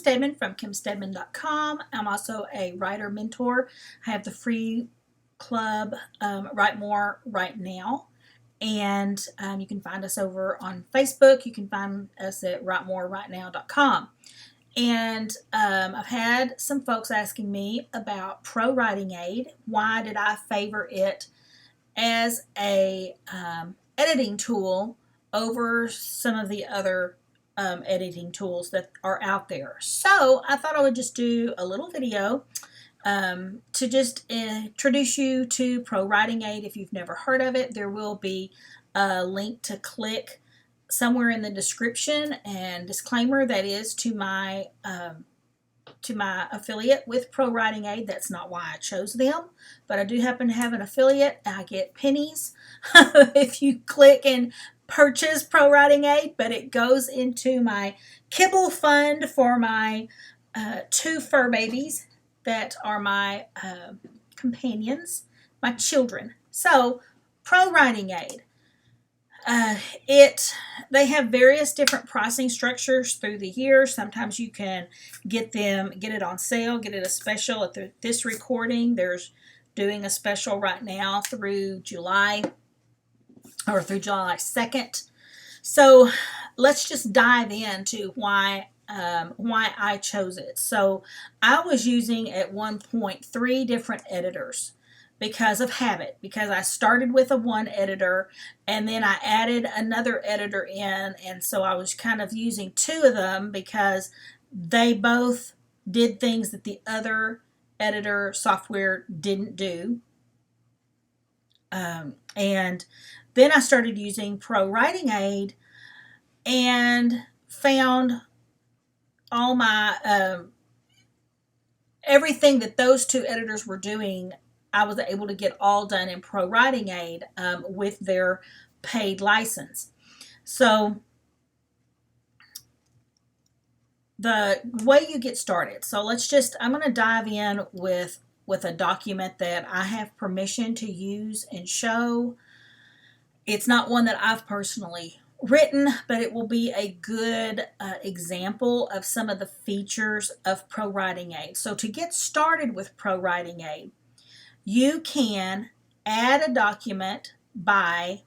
Stedman from kimstedman.com. I'm also a writer mentor. I have the free club, Write More, Write Now. And you can find us over on Facebook. You can find us at writemorewritenow.com. And I've had some folks asking me about Pro Writing Aid. Why did I favor it as a editing tool over some of the other editing tools that are out there? So I thought I would just do a little video to just introduce you to Pro Writing Aid. If you've never heard of it, there will be a link to click somewhere in the description, and disclaimer, that is to my affiliate with Pro Writing Aid. That's not why I chose them, but I do happen to have an affiliate. I get pennies if you click and purchase Pro Writing Aid, but it goes into my kibble fund for my 2 fur babies that are my companions, my children. So Pro Writing Aid. They have various different pricing structures through the year. Sometimes you can get it on sale, get it a special at this recording. There's doing a special right now through July 2nd. So let's just dive into why I chose it. So I was using at one point 3 different editors because of habit, because I started with one editor and then I added another editor in, and so I was kind of using 2 of them because they both did things that the other editor software didn't do. And then I started using Pro Writing Aid and found all my everything that those 2 editors were doing. I was able to get all done in Pro Writing Aid with their paid license. So the way you get started. So I'm going to dive in with a document that I have permission to use and show. It's not one that I've personally written, but it will be a good example of some of the features of Pro Writing Aid. So to get started with Pro Writing Aid, you can add a document by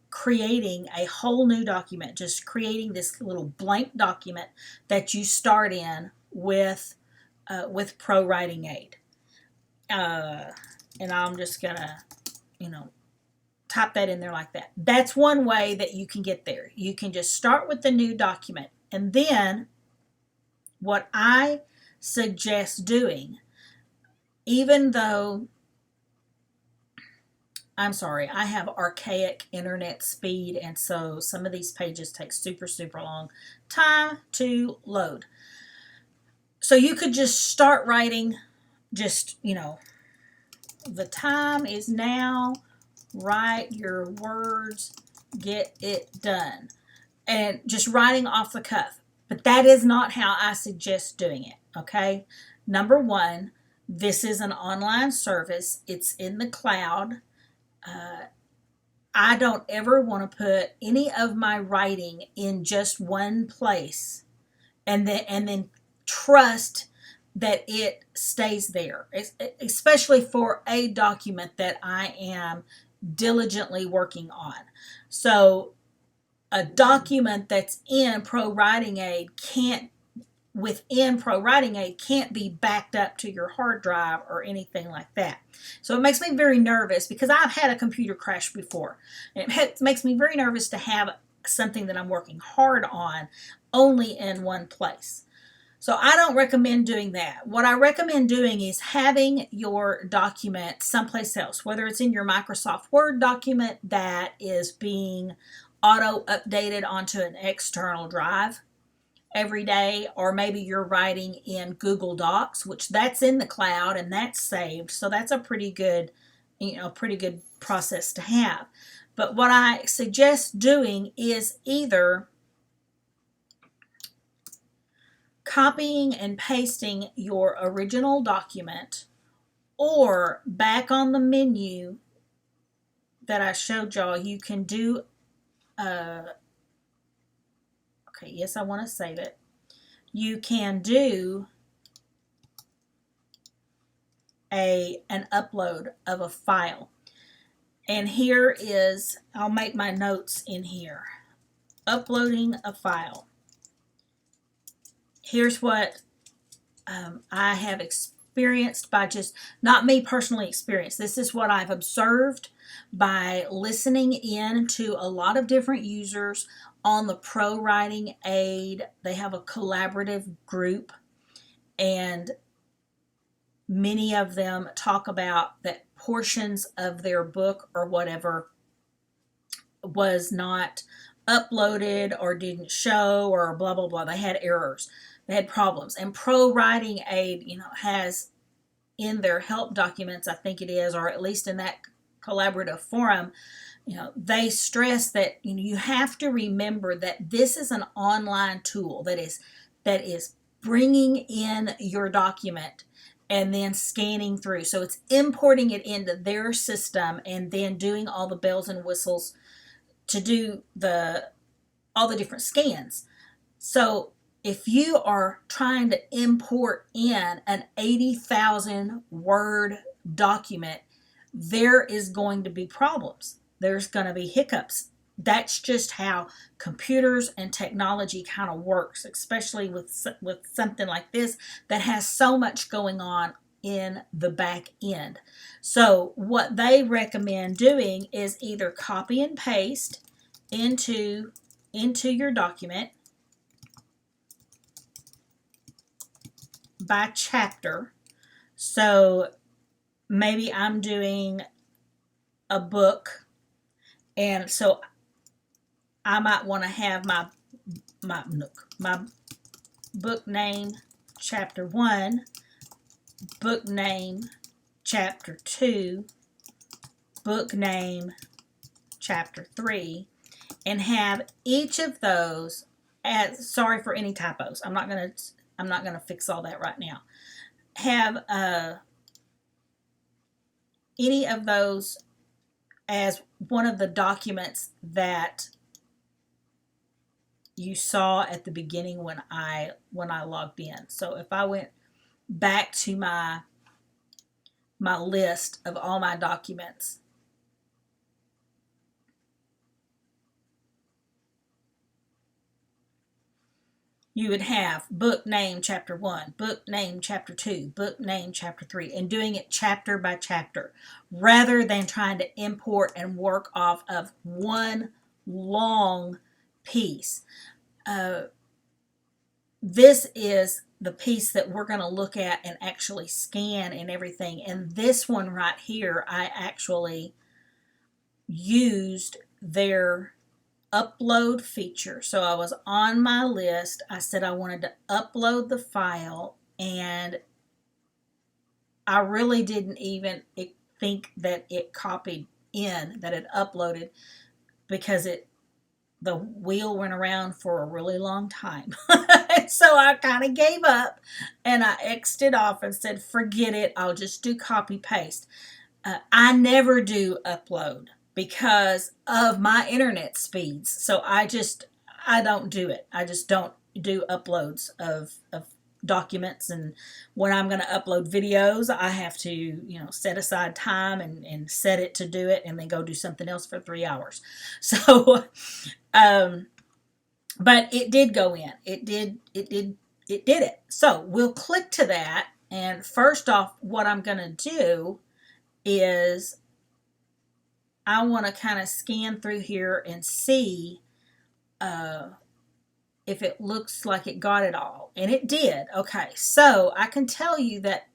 creating a whole new document, just creating this little blank document that you start in with Pro Writing Aid. And I'm just gonna, type that in there like that. That's one way that you can get there. You can just start with the new document, and then what I suggest doing, even though, I'm sorry, I have archaic internet speed, and so some of these pages take super, super long time to load. So you could just start writing, the time is now, write your words, get it done. And just writing off the cuff. But that is not how I suggest doing it, okay? Number 1, this is an online service. It's in the cloud. I don't ever want to put any of my writing in just one place and then trust that it stays there, especially for a document that I am diligently working on. So a document that's in Pro Writing Aid can't be backed up to your hard drive or anything like that. So it makes me very nervous because I've had a computer crash before. It makes me very nervous to have something that I'm working hard on only in one place. So I don't recommend doing that. What I recommend doing is having your document someplace else, whether it's in your Microsoft Word document that is being auto-updated onto an external drive every day, or maybe you're writing in Google Docs, which that's in the cloud and that's saved. So that's a pretty good process to have. But what I suggest doing is either copying and pasting your original document, or back on the menu that I showed y'all, you can do okay, yes, I want to save it. you can do an upload of a file. And here is, I'll make my notes in here. Uploading a file. Here's what I have experienced by just, not me personally experienced, this is what I've observed by listening in to a lot of different users on the Pro Writing Aid. They have a collaborative group, and many of them talk about that portions of their book or whatever was not uploaded or didn't show or blah blah blah. They had errors, they had problems, and Pro Writing Aid, has in their help documents, I think it is, or at least in that collaborative forum, they stress that you have to remember that this is an online tool that is bringing in your document and then scanning through. So it's importing it into their system and then doing all the bells and whistles to do all the different scans. So if you are trying to import in an 80,000 word document, there is going to be problems. There's going to be hiccups. That's just how computers and technology kind of works, especially with something like this that has so much going on in the back end. So what they recommend doing is either copy and paste into your document by chapter. So maybe I'm doing a book, and so I might want to have my book name chapter 1, book name chapter 2, book name chapter 3, and have each of those sorry for any typos. I'm not gonna fix all that right now. Have any of those as one of the documents that you saw at the beginning when I logged in. So if I went back to my list of all my documents, you would have book name chapter 1, book name chapter 2, book name chapter 3, and doing it chapter by chapter rather than trying to import and work off of one long piece. This is the piece that we're going to look at and actually scan and everything. And this one right here, I actually used their upload feature. So I was on my list. I said I wanted to upload the file, and I really didn't even think that it copied in, that it uploaded, because the wheel went around for a really long time. So I kind of gave up and I X'd it off and said, forget it, I'll just do copy paste. I never do upload because of my internet speeds. So I don't do it. I just don't do uploads of documents. And when I'm going to upload videos, I have to, set aside time and set it to do it and then go do something else for 3 hours. So, but it did go in. It did it. So we'll click to that. And first off, what I'm going to do is I want to kind of scan through here and see if it looks like it got it all. And it did. Okay, so I can tell you that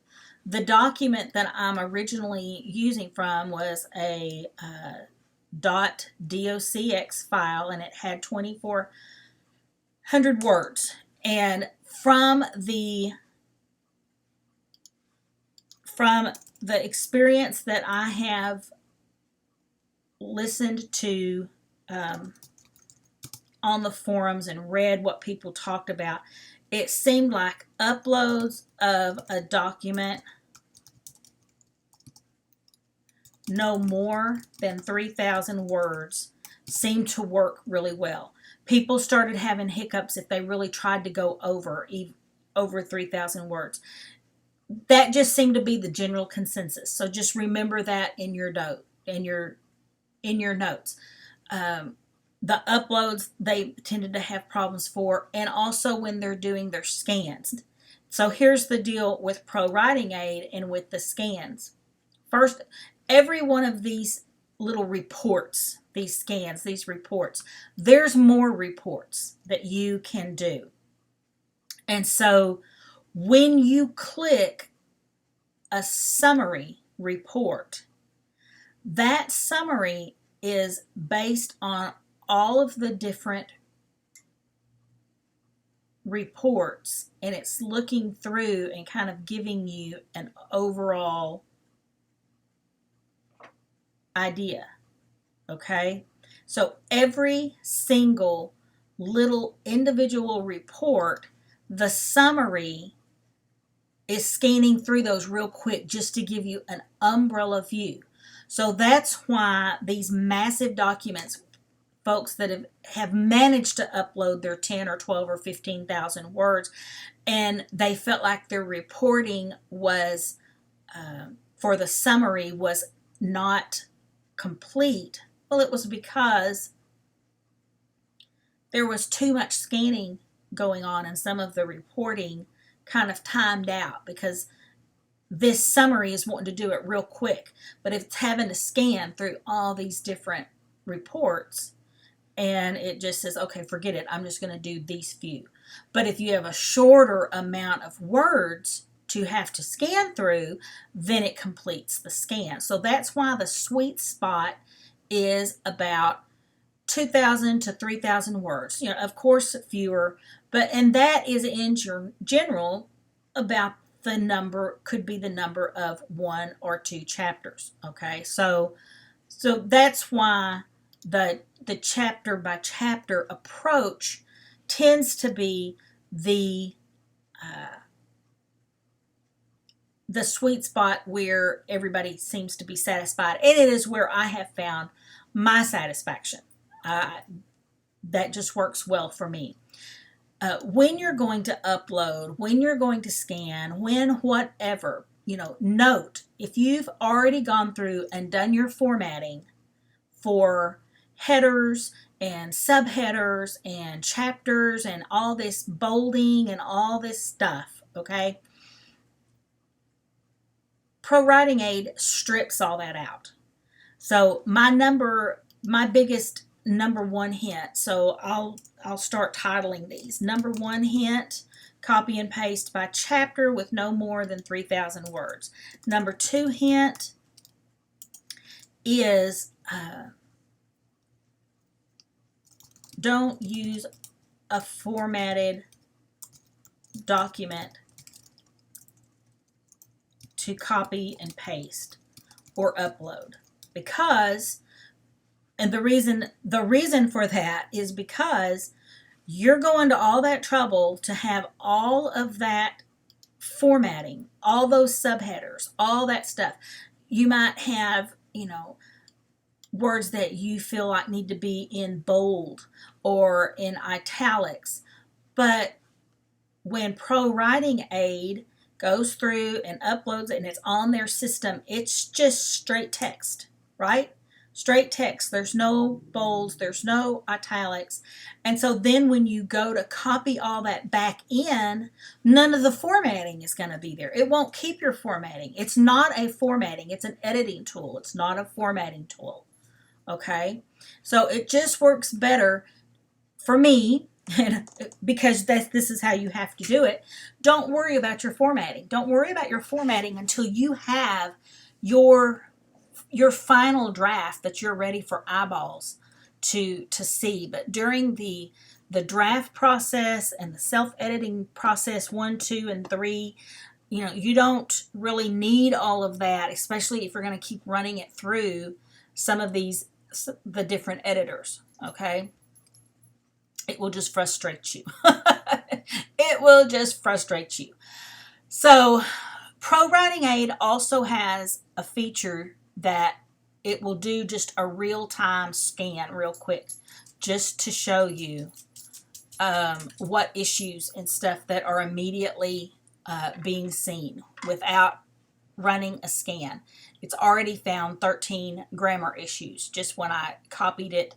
the document that I'm originally using from was a .docx file, and it had 2,400 words. And from the experience that I have listened to on the forums and read what people talked about, it seemed like uploads of a document no more than 3,000 words seemed to work really well. People started having hiccups if they really tried to go over 3,000 words. That just seemed to be the general consensus. So just remember that in your notes. The uploads they tended to have problems for, and also when they're doing their scans. So here's the deal with Pro Writing Aid and with the scans. First, every one of these little reports, these scans, these reports, there's more reports that you can do. And so when you click a summary report, that summary is based on all of the different reports, and it's looking through and kind of giving you an overall idea. Okay? So every single little individual report, the summary is scanning through those real quick just to give you an umbrella view. So that's why these massive documents, folks that have managed to upload their 10 or 12 or 15,000 words, and they felt like their reporting was, for the summary, was not complete. Well, it was because there was too much scanning going on, and some of the reporting kind of timed out because this summary is wanting to do it real quick, but it's having to scan through all these different reports, and it just says, okay, forget it, I'm just going to do these few. But if you have a shorter amount of words to have to scan through, then it completes the scan. So that's why the sweet spot is about 2,000 to 3,000 words. Of course, fewer, and that is in general about the number, could be the number of 1 or 2 chapters. Okay, so that's why the chapter by chapter approach tends to be the sweet spot where everybody seems to be satisfied, and it is where I have found my satisfaction. That just works well for me. When you're going to upload, when you're going to scan, whatever, note, if you've already gone through and done your formatting for headers and subheaders and chapters and all this bolding and all this stuff, okay? Pro Writing Aid strips all that out. So my biggest number one hint, so I'll start titling these. Number one hint, copy and paste by chapter with no more than 3,000 words. Number two hint is don't use a formatted document to copy and paste or upload, because, and the reason for that is because you're going to all that trouble to have all of that formatting, all those subheaders, all that stuff. You might have, words that you feel like need to be in bold or in italics, but when Pro Writing Aid goes through and uploads it and it's on their system, it's just straight text, right? Straight text. There's no bolds, there's no italics. And so then when you go to copy all that back in, none of the formatting is going to be there. It won't keep your formatting. It's not a formatting. It's an editing tool. It's not a formatting tool. Okay? So it just works better for me, because this is how you have to do it. Don't worry about your formatting. Don't worry about your formatting until you have your final draft that you're ready for eyeballs to see. But during the draft process and the self-editing process 1, 2, and 3, you don't really need all of that, especially if you're going to keep running it through some of the different editors. Okay? It will just frustrate you. It will just frustrate you. So Pro Writing Aid also has a feature that it will do just a real-time scan real quick. just to show you what issues and stuff that are immediately being seen without running a scan. It's already found 13 grammar issues just when I copied it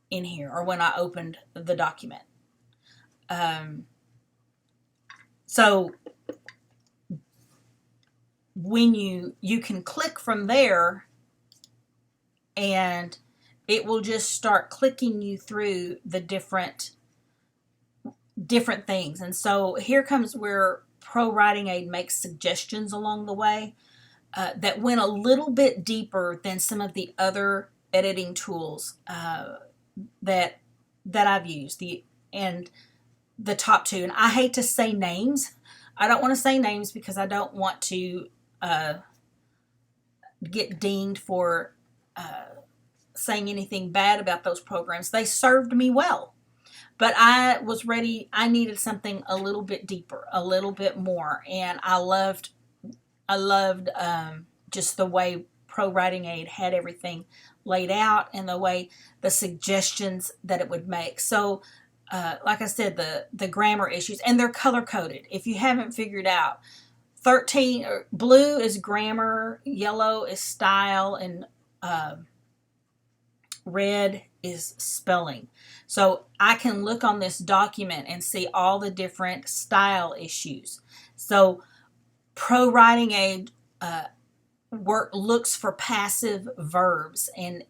in here or when I opened the document. So when you can click from there and it will just start clicking you through the different things. And so here comes where Pro Writing Aid makes suggestions along the way that went a little bit deeper than some of the other editing tools that I've used. The top two, and I hate to say names. I don't want to say names because I don't want to get dinged for saying anything bad about those programs. They served me well, but I was ready. I needed something a little bit deeper, a little bit more, and I loved just the way Pro Writing Aid had everything laid out and the way the suggestions that it would make. So like I said, the grammar issues, and they're color coded. If you haven't figured out, 13 blue is grammar, yellow is style, and red is spelling. So I can look on this document and see all the different style issues. So Pro Writing Aid looks for passive verbs and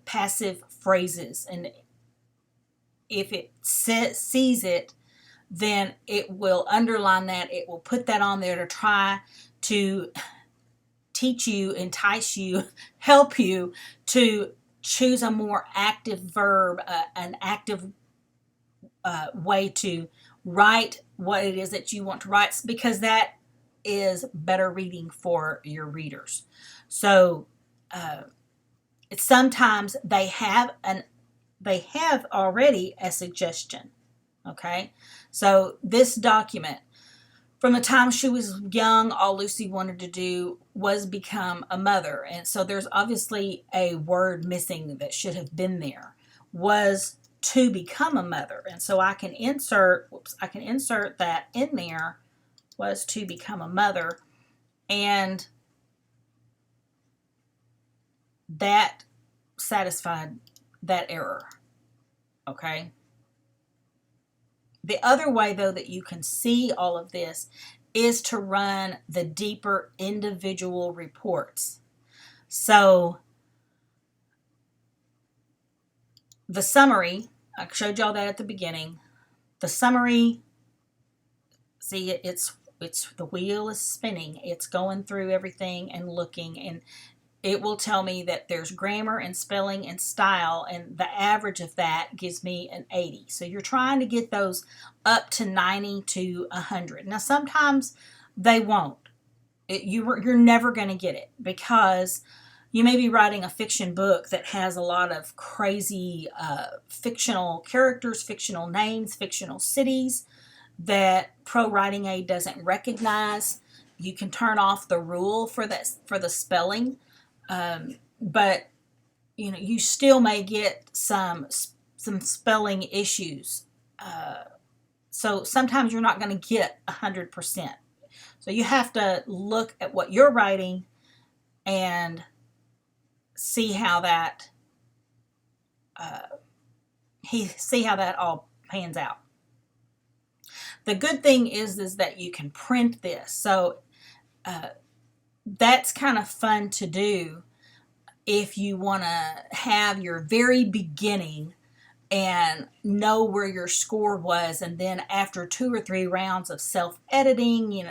passive phrases, and if it sees it, then it will underline that. It will put that on there to try to teach you, entice you, help you to choose a more active verb, an active way to write what it is that you want to write, because that is better reading for your readers. So sometimes they have already a suggestion. Okay, so this document, from the time she was young, all Lucy wanted to do was become a mother. And so there's obviously a word missing that should have been there, was to become a mother. And so I can insert that in there, was to become a mother. And that satisfied that error. Okay. The other way, though, that you can see all of this is to run the deeper individual reports. So the summary, I showed y'all that at the beginning. The summary, see, it's the wheel is spinning. It's going through everything and looking, and it will tell me that there's grammar and spelling and style, and the average of that gives me an 80. So you're trying to get those up to 90 to 100. Now, sometimes they won't. You're never going to get it, because you may be writing a fiction book that has a lot of crazy fictional characters, fictional names, fictional cities that Pro Writing Aid doesn't recognize. You can turn off the rule for the spelling. But you still may get some spelling issues. So sometimes you're not going to get 100%. So you have to look at what you're writing and see how that all pans out. The good thing is that you can print this. So that's kind of fun to do if you want to have your very beginning and know where your score was, and then after 2 or 3 rounds of self-editing,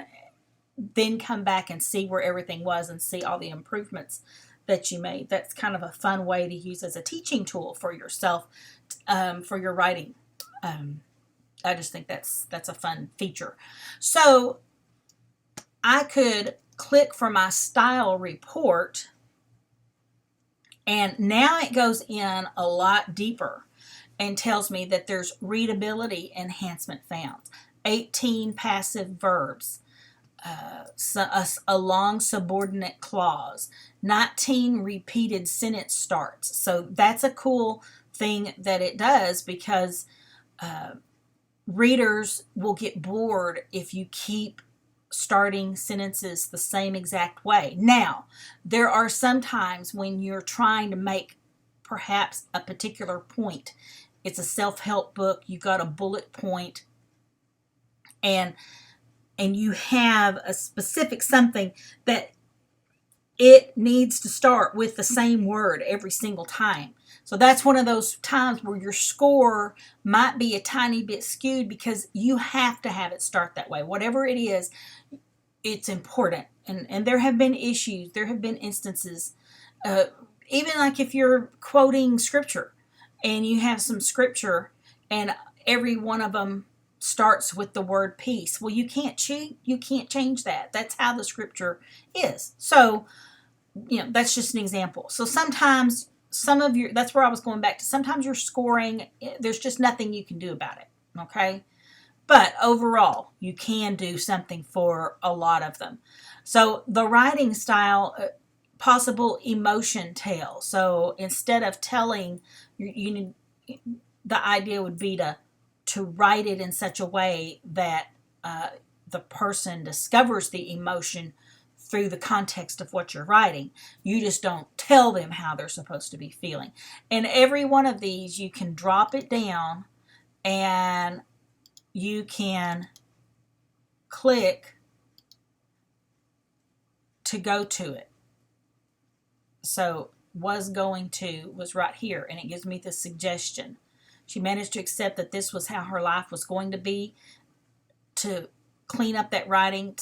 then come back and see where everything was and see all the improvements that you made. That's kind of a fun way to use as a teaching tool for yourself, for your writing. I just think that's a fun feature. So I could click for my style report, and now it goes in a lot deeper and tells me that there's readability enhancement found, 18 passive verbs, a long subordinate clause, 19 repeated sentence starts. So that's a cool thing that it does, because readers will get bored if you keep starting sentences the same exact way. Now, there are some times when you're trying to make perhaps a particular point. It's a self-help book, you got a bullet point, and you have a specific something that it needs to start with the same word every single time. So that's one of those times where your score might be a tiny bit skewed, because you have to have it start that way. Whatever it is, it's important. And there have been issues, there have been instances, even like if you're quoting scripture and you have some scripture and every one of them starts with the word peace. Well, you can't change that. That's how the scripture is. So, that's just an example. So sometimes that's where I was going back to, sometimes you're scoring, there's just nothing you can do about it, okay? But overall, you can do something for a lot of them. So the writing style, possible emotion tale. So instead of telling, the idea would be to write it in such a way that the person discovers the emotion through the context of what you're writing. You just don't tell them how they're supposed to be feeling. And every one of these, you can drop it down and you can click to go to it. So was right here, and it gives me the suggestion. She managed to accept that this was how her life was going to be. To clean up that writing,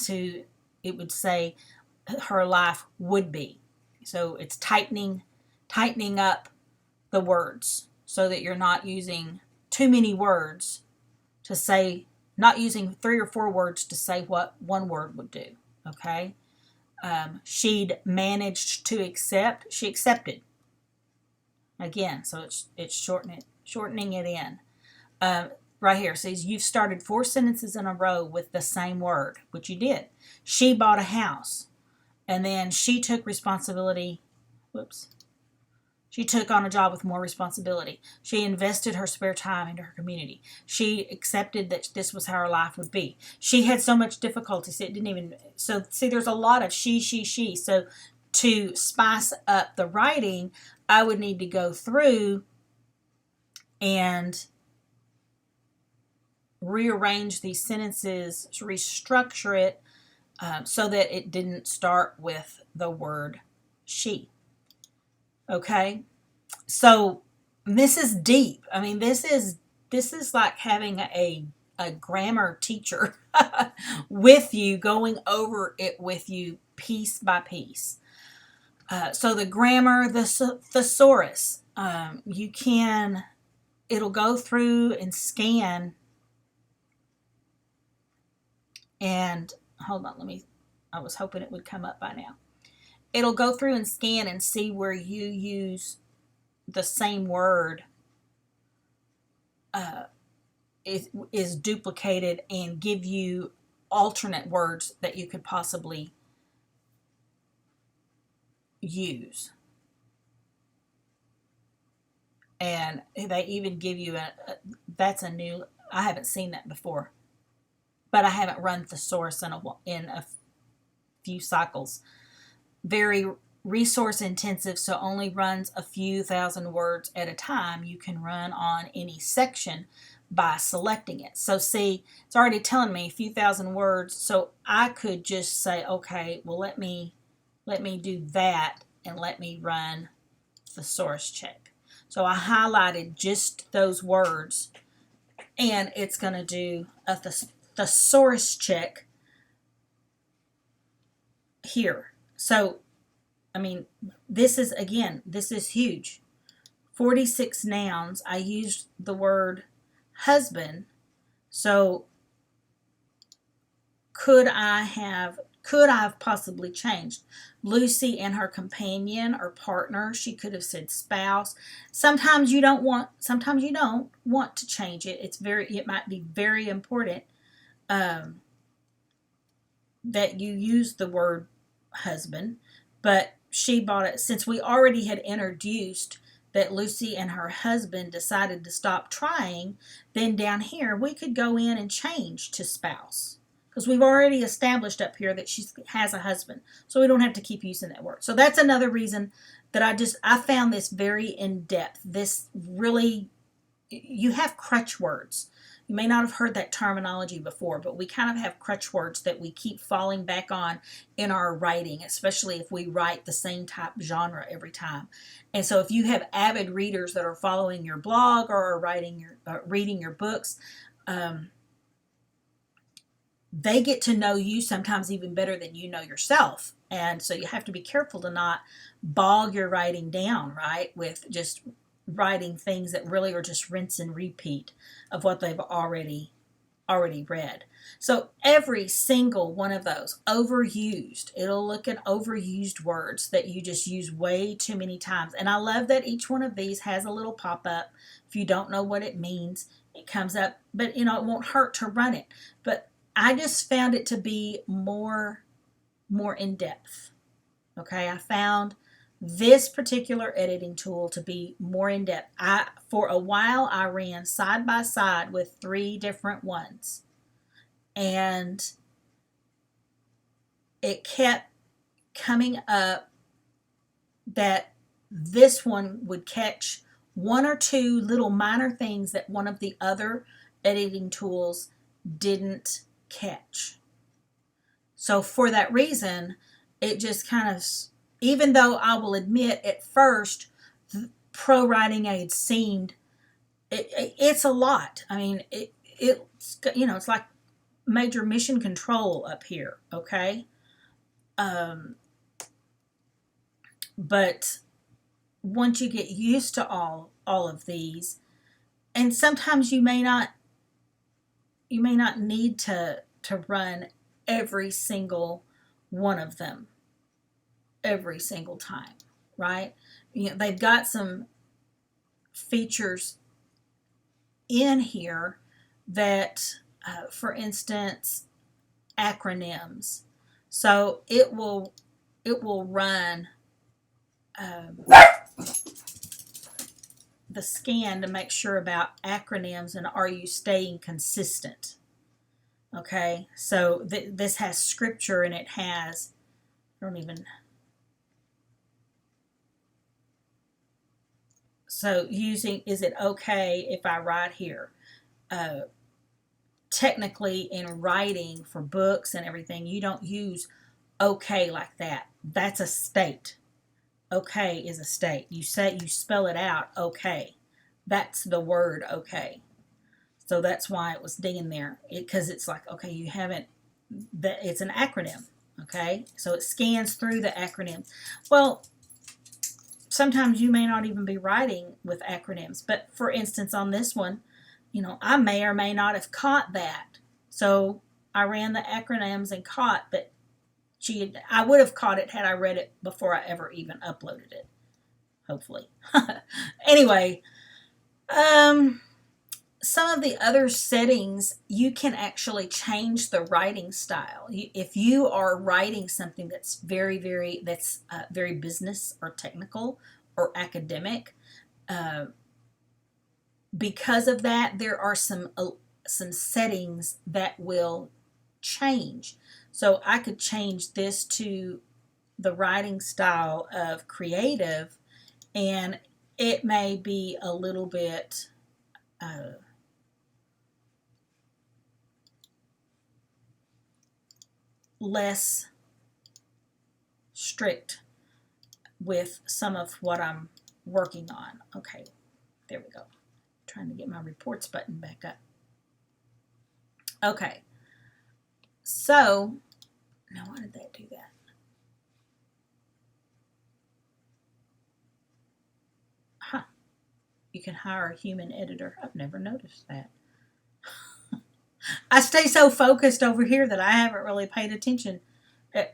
it would say her life would be. So it's tightening up the words so that you're not using too many words to say, not using 3 or 4 words to say what one word would do. Okay. She'd managed to accept. She accepted. Again, so it's shortening it in. Right here, it says you've started 4 sentences in a row with the same word, which you did. She bought a house, and then she took responsibility. She took on a job with more responsibility. She invested her spare time into her community. She accepted that this was how her life would be. She had so much difficulty, so it didn't even. So see, there's a lot of she. So to spice up the writing, I would need to go through and rearrange these sentences, restructure it so that it didn't start with the word she. Okay, so this is deep. I mean, this is like having a grammar teacher with you, going over it with you piece by piece. So the grammar, the thesaurus, it'll go through and scan. And hold on, I was hoping it would come up by now. It'll go through and scan and see where you use the same word is duplicated, and give you alternate words that you could possibly use. And they even give you that's a new, I haven't seen that before, but I haven't run Thesaurus in a few cycles. Very resource intensive, so only runs a few thousand words at a time. You can run on any section by selecting it. So see, it's already telling me a few thousand words, so I could just say, okay, well, let me do that, and let me run Thesaurus check. So I highlighted just those words, and it's going to do a Thesaurus check here. So, I mean, this is huge. 46 nouns. I used the word husband. So could I have possibly changed Lucy and her companion or partner? She could have said spouse. Sometimes you don't want to change it. It might be very important that you use the word husband, but she bought it, since we already had introduced that Lucy and her husband decided to stop trying, then down here we could go in and change to spouse. Because we've already established up here that she has a husband. So we don't have to keep using that word. So that's another reason that I found this very in-depth. This really, you have crutch words. You may not have heard that terminology before, but we kind of have crutch words that we keep falling back on in our writing, especially if we write the same type genre every time. And so if you have avid readers that are following your blog or are reading your books, they get to know you sometimes even better than you know yourself. And so you have to be careful to not bog your writing down, right, with just writing things that really are just rinse and repeat of what they've already read. So every single one of those, overused, it'll look at overused words that you just use way too many times. And I love that each one of these has a little pop-up. If you don't know what it means, it comes up, but it won't hurt to run it. But I just found it to be more in depth. Okay, I found this particular editing tool to be more in depth. For a while I ran side by side with 3 different ones, and it kept coming up that this one would catch 1 or 2 little minor things that one of the other editing tools didn't catch. So for that reason, it just kind of, even though I will admit at first pro writing aid seemed, it's a lot. I mean, it's it's like major mission control up here, okay? But once you get used to all of these, and sometimes you may not need to run every single one of them every single time, right? They've got some features in here that, for instance, acronyms. So it will run the scan to make sure about acronyms and are you staying consistent. Okay, so this has scripture and it has, so using, is it okay if I write here? Technically in writing for books and everything, you don't use okay like that. That's a state. Okay is a state. You spell it out, okay. That's the word okay. So that's why it was dinging there, because it's like, okay, you haven't, it's an acronym, okay? So it scans through the acronym. Well, sometimes you may not even be writing with acronyms, but for instance, on this one, I may or may not have caught that. So I ran the acronyms and caught, but I would have caught it had I read it before I ever even uploaded it, hopefully. Anyway, some of the other settings, you can actually change the writing style. If you are writing something that's very business or technical or academic, because of that, there are some settings that will change. So I could change this to the writing style of creative, and it may be a little bit less strict with some of what I'm working on. Okay, there we go. Trying to get my reports button back up. Okay, so now why did that do that? Huh. You can hire a human editor. I've never noticed that. I stay so focused over here that I haven't really paid attention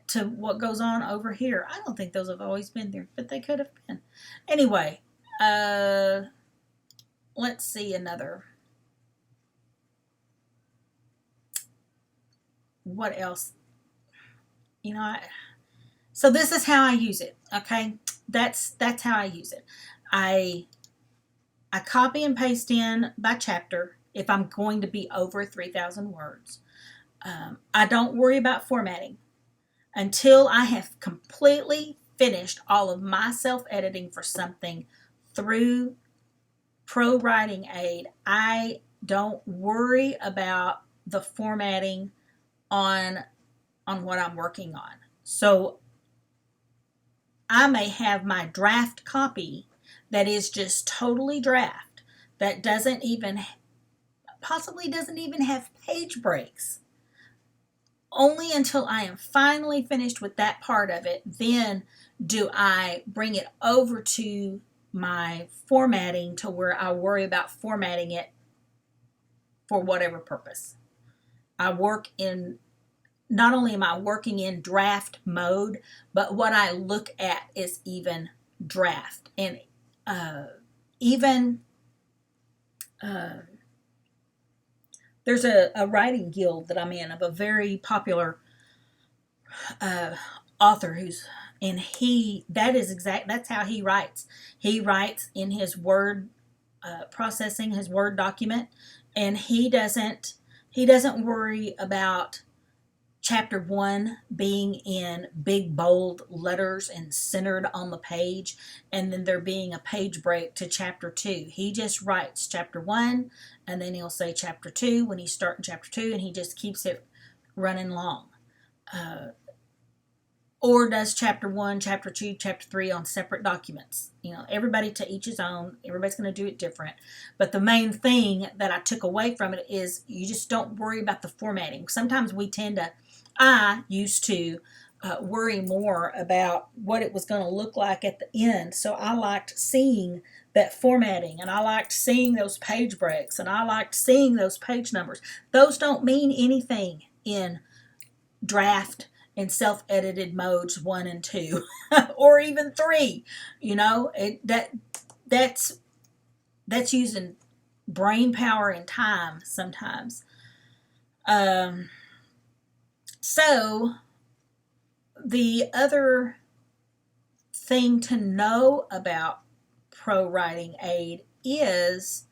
to what goes on over here. I don't think those have always been there, but they could have been. Anyway, let's see another. What else? So this is how I use it, okay? That's how I use it. I copy and paste in by chapter if I'm going to be over 3,000 words. I don't worry about formatting until I have completely finished all of my self-editing for something through Pro Writing Aid. I don't worry about the formatting on what I'm working on. So I may have my draft copy that is just totally draft, that possibly doesn't even have page breaks. Only until I am finally finished with that part of it, then do I bring it over to my formatting to where I worry about formatting it for whatever purpose. Not only am I working in draft mode, but what I look at is even draft. And even there's a writing guild that I'm in of a very popular author that's how he writes. He writes in his word processing, his Word document, and he doesn't worry about chapter 1 being in big bold letters and centered on the page, and then there being a page break to chapter 2. He just writes chapter 1, and then he'll say chapter 2 when he's starting chapter 2, and he just keeps it running long. Or does chapter 1, chapter 2, chapter 3 on separate documents. Everybody to each his own. Everybody's going to do it different. But the main thing that I took away from it is you just don't worry about the formatting. Sometimes I used to worry more about what it was going to look like at the end. So I liked seeing that formatting, and I liked seeing those page breaks, and I liked seeing those page numbers. Those don't mean anything in draft and self-edited modes 1 and 2 or even 3. That's using brain power and time sometimes. So the other thing to know about Pro Writing Aid is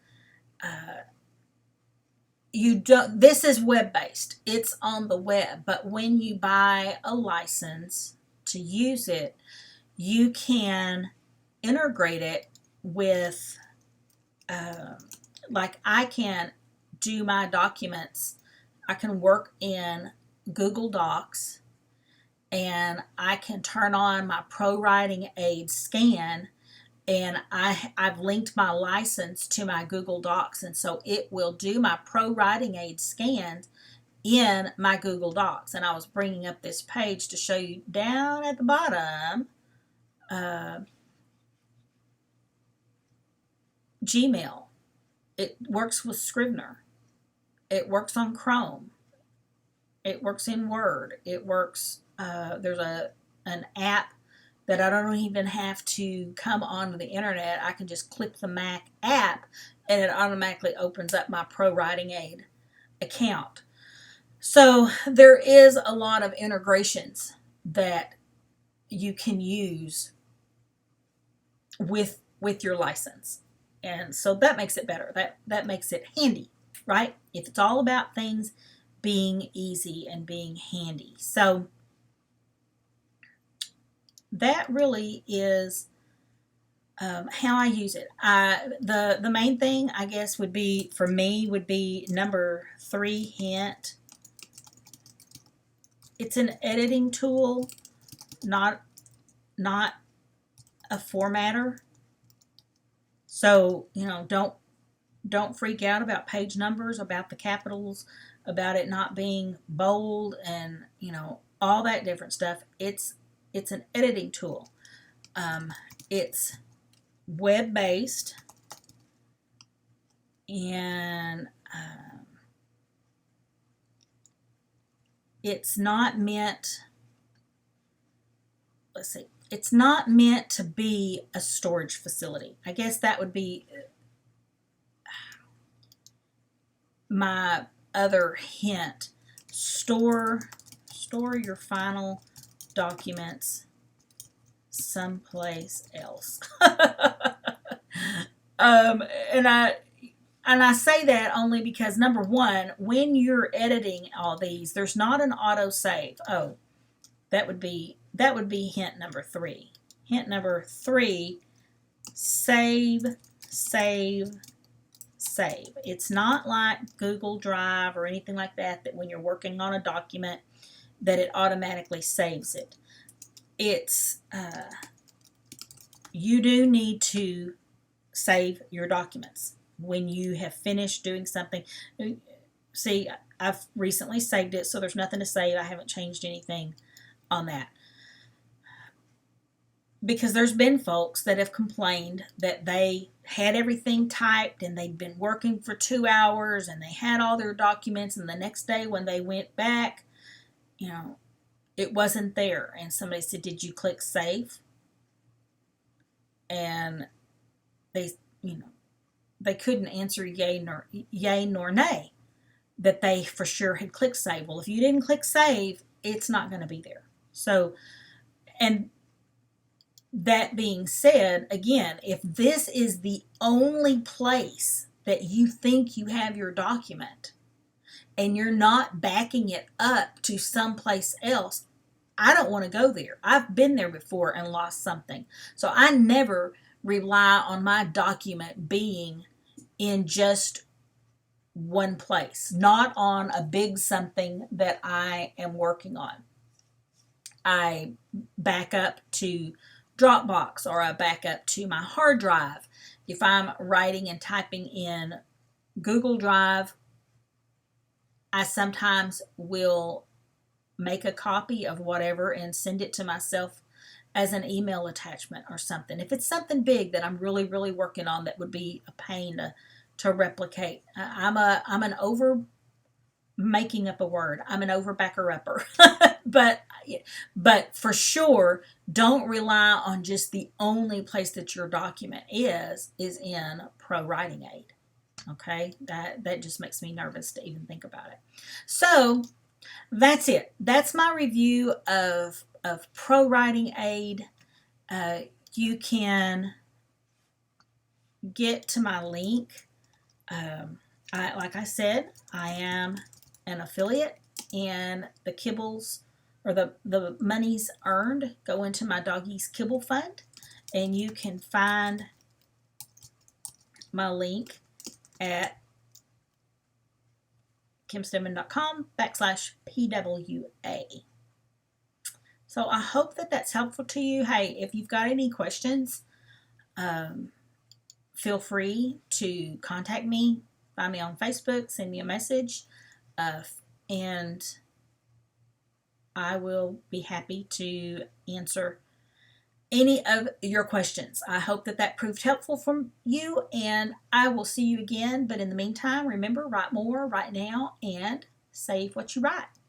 this is web-based. It's on the web, but when you buy a license to use it, you can integrate it with, like I can do my documents. I can work in Google Docs, and I can turn on my Pro Writing Aid scan, and I've linked my license to my Google Docs, and so it will do my Pro Writing Aid scans in my Google Docs. And I was bringing up this page to show you down at the bottom, Gmail. It works with Scrivener. It works on Chrome. It works in Word. It works, there's an app that I don't even have to come onto the internet. I can just click the Mac app and it automatically opens up my Pro Writing Aid account. So there is a lot of integrations that you can use with your license. And so that makes it better. That makes it handy, right? If it's all about things being easy and being handy. So that really is how I use it. The main thing, I guess, would be, for me, would be number 3, hint. It's an editing tool, not a formatter. So, don't freak out about page numbers, about the capitals, about it not being bold, and, all that different stuff. It's an editing tool. It's web-based, and it's not meant, it's not meant to be a storage facility. I guess that would be my other hint. Store your final documents someplace else. And I say that only because number one, when you're editing all these, there's not an auto save. Oh, that would be hint number 3. Hint number 3, save, save, save. It's not like Google Drive or anything like that when you're working on a document that it automatically saves it. It's you do need to save your documents when you have finished doing something. See, I've recently saved it, so there's nothing to save. I haven't changed anything on that. Because there's been folks that have complained that they had everything typed and they'd been working for 2 hours and they had all their documents, and the next day when they went back, it wasn't there. And somebody said, "Did you click save?" And they couldn't answer yay nor nay that they for sure had clicked save. Well, if you didn't click save, it's not going to be there. So, and that being said, again, if this is the only place that you think you have your document and you're not backing it up to someplace else, I don't want to go there. I've been there before and lost something. So I never rely on my document being in just one place, not on a big something that I am working on. I back up to Dropbox, or I back up to my hard drive. If I'm writing and typing in Google Drive, I sometimes will make a copy of whatever and send it to myself as an email attachment or something. If it's something big that I'm really, really working on that would be a pain to replicate. I'm an over making up a word. I'm an overbacker upper. but for sure, don't rely on just the only place that your document is in Pro Writing Aid. Okay, that just makes me nervous to even think about it. So that's it. That's my review of Pro Writing Aid. You can get to my link. Like I said, I am an affiliate, and the kibbles or the monies earned go into my doggies kibble fund, and you can find my link at kimstedman.com/PWA. So I hope that that's helpful to you. Hey, if you've got any questions, feel free to contact me. Find me on Facebook, send me a message, and I will be happy to answer any of your questions. I hope that proved helpful for you, and I will see you again. But in the meantime, remember, write more, write now, and save what you write.